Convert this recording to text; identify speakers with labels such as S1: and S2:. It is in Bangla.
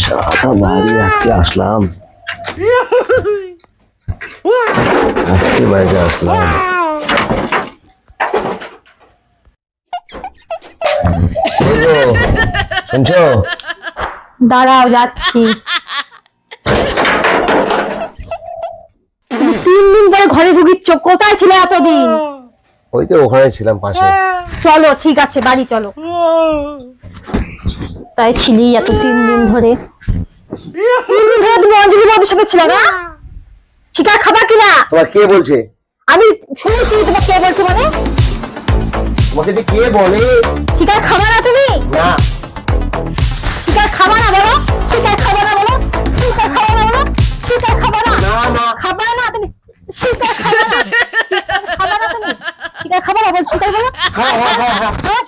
S1: সারা বাড়ি আজকে আসলাম, আজকে বাড়িতে আসলাম। শুনছো?
S2: দাঁড়াও, যাচ্ছি। 3 দিন পরে ঘরে ঢুকিচ্ছ, কোথায় ছিলে এতদিন?
S1: ওই তো ওখানে ছিলাম পাশে।
S2: চলো, ঠিক আছে, বাড়ি চলো। তাই ছিলি এত 3 দিন ধরে? 3 দিন ধরে তুমি অঞ্জলি বাবুর সাথে ছিল না? শিকার খাবা কিনা?
S1: তোমার কে বলছে?
S2: আমি শুনেছি। তোমার কে বলছে মানে?
S1: তোমাকে যে কে বলে?
S2: শিকার খাবা না তুমি?
S1: না।
S2: শিকার খাবা না বলো? শিকার খাবা না বলো? শিকার খাবা না বলো? শিকার খাবা না?
S1: না না
S2: খাবা না তুমি? শিকার খাবা না? শিকার খাবা না তুমি? শিকার খাবা না বল? শিকার বলো?
S1: হ্যাঁ হ্যাঁ হ্যাঁ হ্যাঁ
S2: হ্যাঁ,